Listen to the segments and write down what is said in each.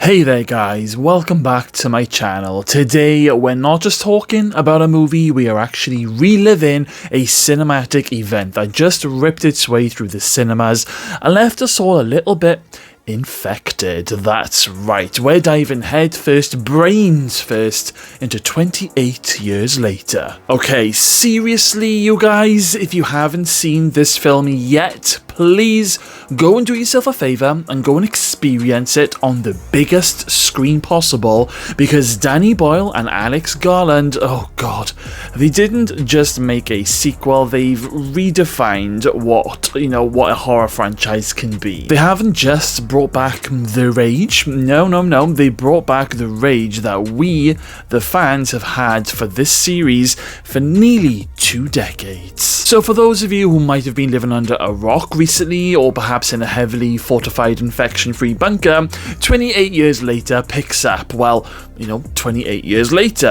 Hey there guys, welcome back to my channel. Today we're not just talking about a movie, we are actually reliving a cinematic event that just ripped its way through the cinemas and left us all a little bit infected. That's right, we're diving head first, brains first, into 28 years later. Okay, seriously you guys, if you haven't seen this film yet, please go and do yourself a favour and go and experience it on the biggest screen possible, because Danny Boyle and Alex Garland, oh god, they didn't just make a sequel, they've redefined what a horror franchise can be. They haven't just brought back the rage, no, they brought back the rage that we, the fans, have had for this series for nearly 2 decades. So for those of you who might have been living under a rock recently, or perhaps in a heavily fortified infection-free bunker, 28 years later picks up, 28 years later,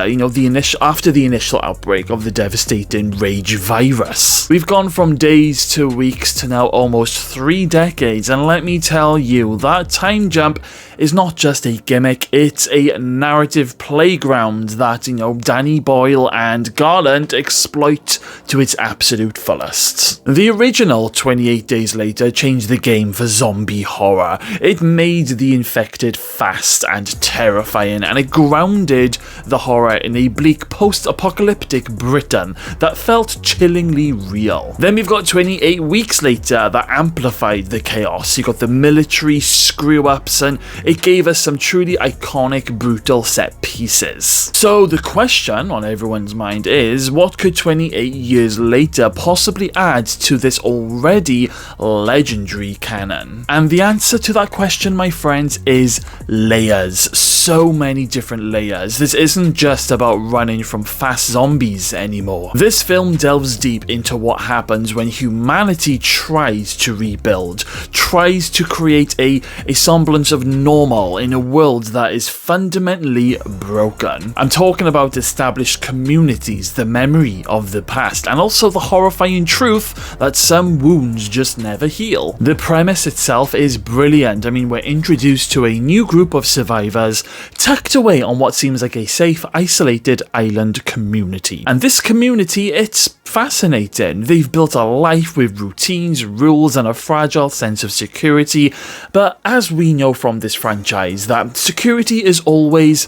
after the initial outbreak of the devastating rage virus. We've gone from days to weeks to now almost 3 decades, and let me tell you, that time jump is not just a gimmick, it's a narrative playground that, Danny Boyle and Garland exploit to its absolute fullest. The original 28 Days Later changed the game for zombie horror. It made the infected fast and terrifying, and it grounded the horror in a bleak post-apocalyptic Britain that felt chillingly real. Then we've got 28 weeks later that amplified the chaos. You got the military screw-ups, and it gave us some truly iconic, brutal set pieces. So the question on everyone's mind is, what could 28 years later possibly add to this already legendary canon? And the answer to that question, my friends, is layers. So many different layers. This isn't just about running from fast zombies anymore. This film delves deep into what happens when humanity tries to rebuild, tries to create a semblance of normal in a world that is fundamentally broken. I'm talking about established communities, the memory of the past, and also the horrifying truth that some wounds just never heal. The premise itself is brilliant. I mean, we're introduced to a new group of survivors tucked away on what seems like a safe, isolated island community. And this community, it's fascinating. They've built a life with routines, rules, and a fragile sense of security, but as we know from this franchise, that security is always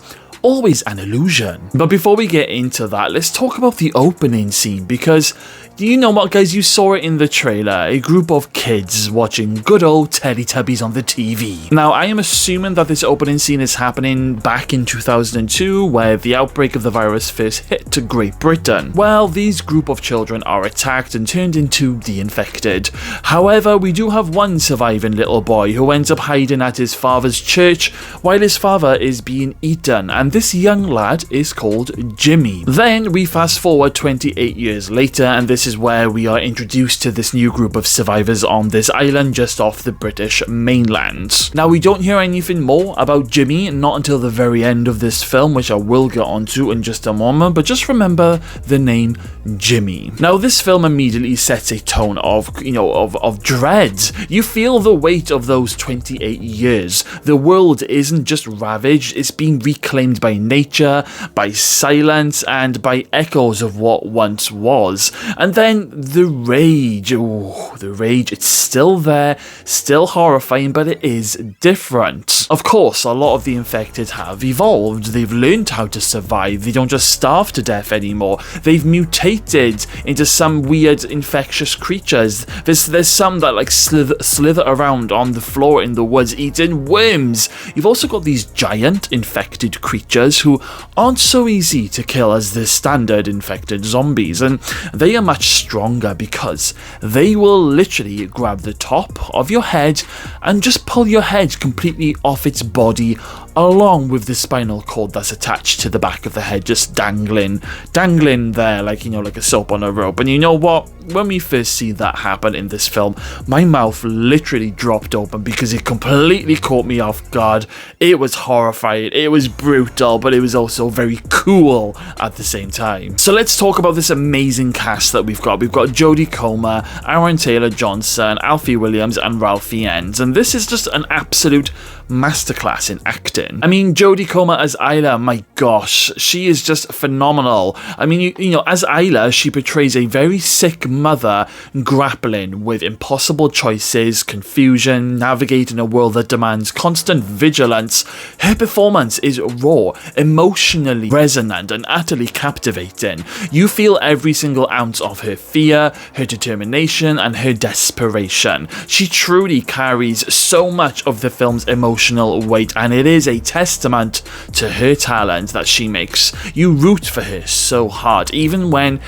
an illusion. But before we get into that, let's talk about the opening scene, because you know what, guys, you saw it in the trailer, a group of kids watching good old Teletubbies on the TV. Now, I am assuming that this opening scene is happening back in 2002, where the outbreak of the virus first hit to Great Britain. Well, these group of children are attacked and turned into the infected. However, we do have one surviving little boy who ends up hiding at his father's church while his father is being eaten, and this young lad is called Jimmy. Then we fast forward 28 years later, and this is where we are introduced to this new group of survivors on this island just off the British mainland. Now, we don't hear anything more about Jimmy, not until the very end of this film, which I will get onto in just a moment, but just remember the name Jimmy. Now, this film immediately sets a tone of dread. You feel the weight of those 28 years. The world isn't just ravaged, it's being reclaimed by nature, by silence, and by echoes of what once was. And then the rage, it's still there, still horrifying, but it is different. Of course, a lot of the infected have evolved, they've learned how to survive, they don't just starve to death anymore, they've mutated into some weird infectious creatures. There's some that like slither around on the floor in the woods eating worms. You've also got these giant infected creatures who aren't so easy to kill as the standard infected zombies, and they are much stronger because they will literally grab the top of your head and just pull your head completely off its body, along with the spinal cord that's attached to the back of the head, just dangling there like a soap on a rope. And you know what? When we first see that happen in this film, my mouth literally dropped open because it completely caught me off guard. It was horrifying, it was brutal, but it was also very cool at the same time. So let's talk about this amazing cast that we've got. We've got Jodie Comer, Aaron Taylor Johnson, Alfie Williams, and Ralph Fiennes, and this is just an absolute masterclass in acting. I mean, Jodie Comer as Isla, my gosh, she is just phenomenal. I mean, you know, as Isla, she portrays a very sick mother grappling with impossible choices, confusion, navigating a world that demands constant vigilance. Her performance is raw, emotionally resonant, and utterly captivating. You feel every single ounce of her fear, her determination, and her desperation. She truly carries so much of the film's emotional weight, and it is a testament to her talent that she makes you root for her so hard, even when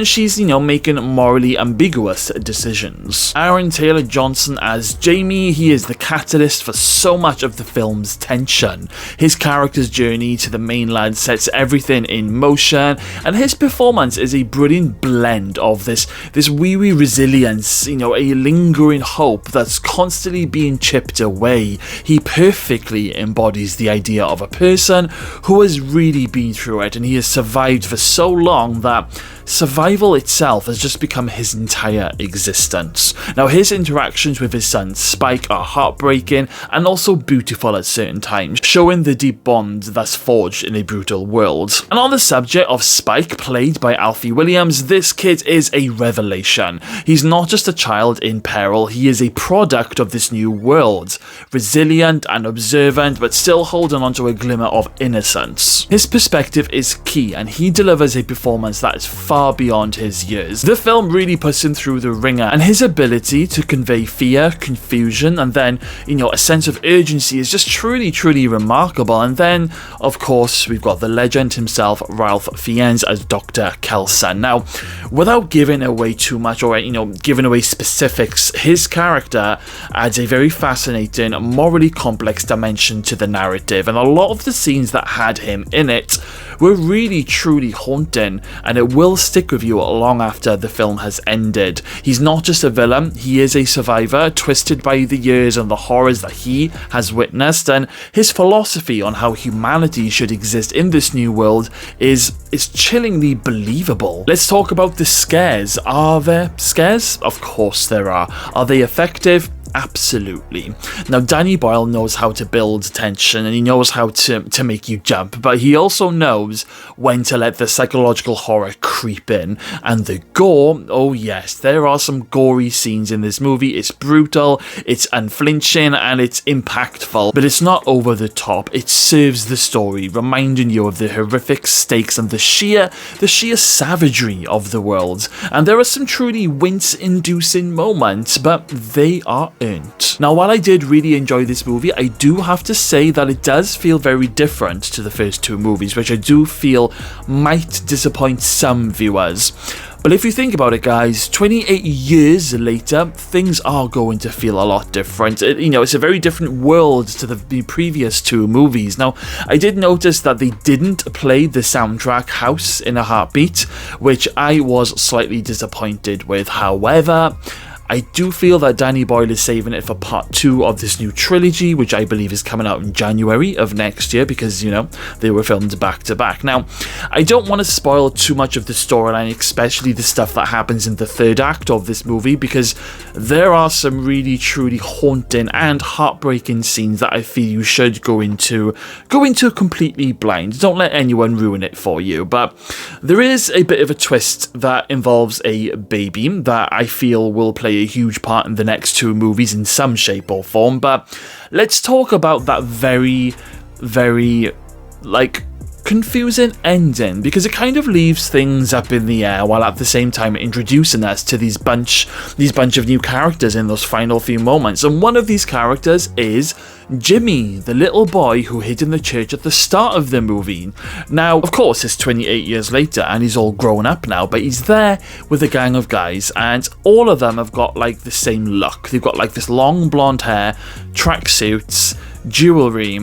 she's, you know, making morally ambiguous decisions. Aaron Taylor Johnson as Jamie, he is the catalyst for so much of the film's tension. His character's journey to the mainland sets everything in motion, and his performance is a brilliant blend of this weary resilience, you know, a lingering hope that's constantly being chipped away. He perfectly embodies the idea of a person who has really been through it, and he has survived for so long that survival itself has just become his entire existence. Now, his interactions with his son Spike are heartbreaking and also beautiful at certain times, showing the deep bond that's forged in a brutal world. And on the subject of Spike, played by Alfie Williams, this kid is a revelation. He's not just a child in peril, he is a product of this new world, resilient and observant, but still holding onto a glimmer of innocence. His perspective is key, and he delivers a performance that is far beyond his years. The film really puts him through the ringer, and his ability to convey fear, confusion, and then, you know, a sense of urgency is just truly remarkable. And then, of course, we've got the legend himself, Ralph Fiennes as Dr. Kelson. Now, without giving away too much, or, you know, giving away specifics, his character adds a very fascinating, morally complex dimension to the narrative, and a lot of the scenes that had him in it were really truly haunting, and it will stick with you long after the film has ended. He's not just a villain, he is a survivor, twisted by the years and the horrors that he has witnessed, and his philosophy on how humanity should exist in this new world is chillingly believable. Let's talk about the scares. Are there scares? Of course there are. Are they effective? Absolutely. Now, Danny Boyle knows how to build tension, and he knows how to make you jump, but he also knows when to let the psychological horror creep in. And the gore, oh yes, there are some gory scenes in this movie. It's brutal, it's unflinching, and it's impactful, but it's not over the top. It serves the story, reminding you of the horrific stakes and the sheer savagery of the world. And there are some truly wince-inducing moments, but they are earned. Now, while I did really enjoy this movie, I do have to say that it does feel very different to the first two movies, which I do feel might disappoint some viewers. But if you think about it, guys, 28 years later, things are going to feel a lot different. It's a very different world to the previous two movies. Now, I did notice that they didn't play the soundtrack House in a Heartbeat, which I was slightly disappointed with. However, I do feel that Danny Boyle is saving it for part 2 of this new trilogy, which I believe is coming out in January of next year, because, you know, they were filmed back to back. Now, I don't want to spoil too much of the storyline, especially the stuff that happens in the third act of this movie, because there are some really truly haunting and heartbreaking scenes that I feel you should go into completely blind. Don't let anyone ruin it for you. But there is a bit of a twist that involves a baby that I feel will play a huge part in the next two movies in some shape or form. But let's talk about that very, very, confusing ending, because it kind of leaves things up in the air while at the same time introducing us to these bunch of new characters in those final few moments. And one of these characters is Jimmy, the little boy who hid in the church at the start of the movie. Now, of course, it's 28 years later and he's all grown up now, but he's there with a gang of guys, and all of them have got the same look. They've got this long blonde hair, tracksuits, jewelry,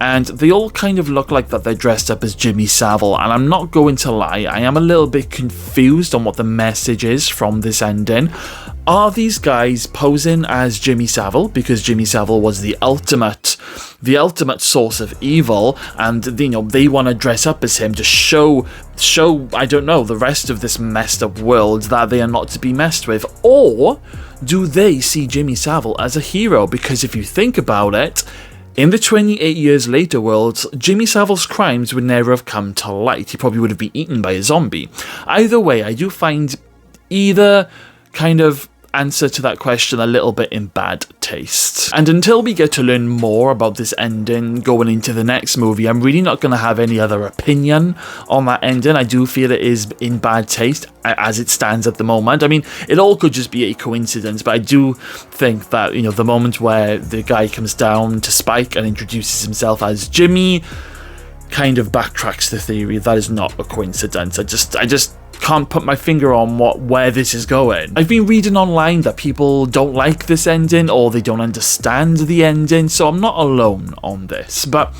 and they all kind of look like that they're dressed up as Jimmy Savile. And I'm not going to lie, I am a little bit confused on what the message is from this ending. Are these guys posing as Jimmy Savile because Jimmy Savile was the ultimate source of evil, and they want to dress up as him to show I don't know, the rest of this messed up world that they are not to be messed with? Or do they see Jimmy Savile as a hero? Because if you think about it, In the 28 years later world, Jimmy Savile's crimes would never have come to light. He probably would have been eaten by a zombie. Either way, I do find either kind of answer to that question a little bit in bad taste. And until we get to learn more about this ending going into the next movie, I'm really not going to have any other opinion on that ending. I do feel it is in bad taste as it stands at the moment. I mean, it all could just be a coincidence, but I do think that, you know, the moment where the guy comes down to Spike and introduces himself as Jimmy kind of backtracks the theory that is not a coincidence. I just can't put my finger on where this is going. I've been reading online that people don't like this ending or they don't understand the ending, so I'm not alone on this. But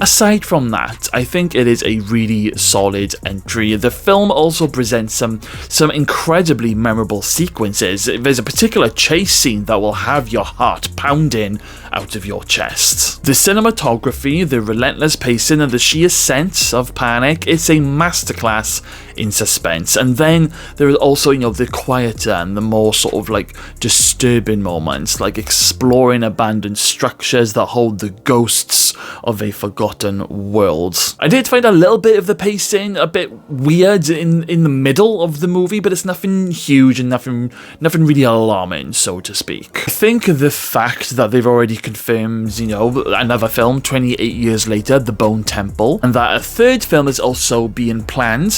aside from that, I think it is a really solid entry. The film also presents some incredibly memorable sequences. There's a particular chase scene that will have your heart pounding out of your chest. The cinematography, the relentless pacing, and the sheer sense of panic, it's a masterclass in suspense. And then there are also, you know, the quieter and the more sort of like disturbing moments, like exploring abandoned structures that hold the ghosts of a forgotten world. I did find a little bit of the pacing a bit weird in the middle of the movie, but it's nothing huge and nothing really alarming, so to speak. I think the fact that they've already confirmed, you know, another film 28 years later, The Bone Temple, and that a third film is also being planned,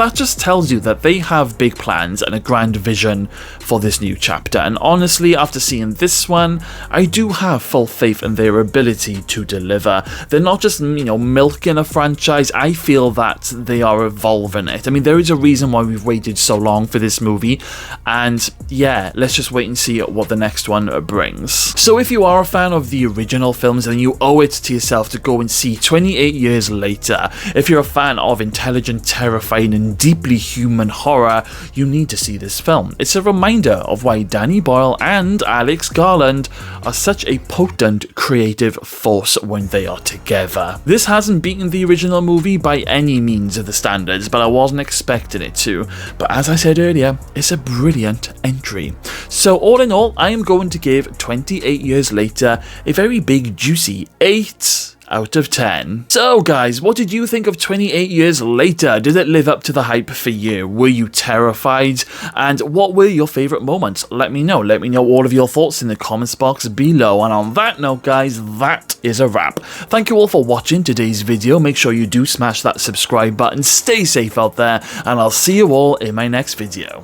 that just tells you that they have big plans and a grand vision for this new chapter. And honestly, after seeing this one, I do have full faith in their ability to deliver. They're not just, you know, milking a franchise. I feel that they are evolving it. I mean, there is a reason why we've waited so long for this movie, and yeah, let's just wait and see what the next one brings. So if you are a fan of the original films, then you owe it to yourself to go and see 28 years later. If you're a fan of intelligent, terrifying, and deeply human horror, you need to see this film. It's a reminder of why Danny Boyle and Alex Garland are such a potent creative force when they are together. This hasn't beaten the original movie by any means of the standards, but I wasn't expecting it to. But as I said earlier, it's a brilliant entry. So all in all, I am going to give 28 years later a very big juicy 8 out of 10. So guys, what did you think of 28 years later? Did it live up to the hype for you? Were you terrified? And what were your favourite moments? Let me know. Let me know all of your thoughts in the comments box below. And on that note, guys, that is a wrap. Thank you all for watching today's video. Make sure you do smash that subscribe button. Stay safe out there, and I'll see you all in my next video.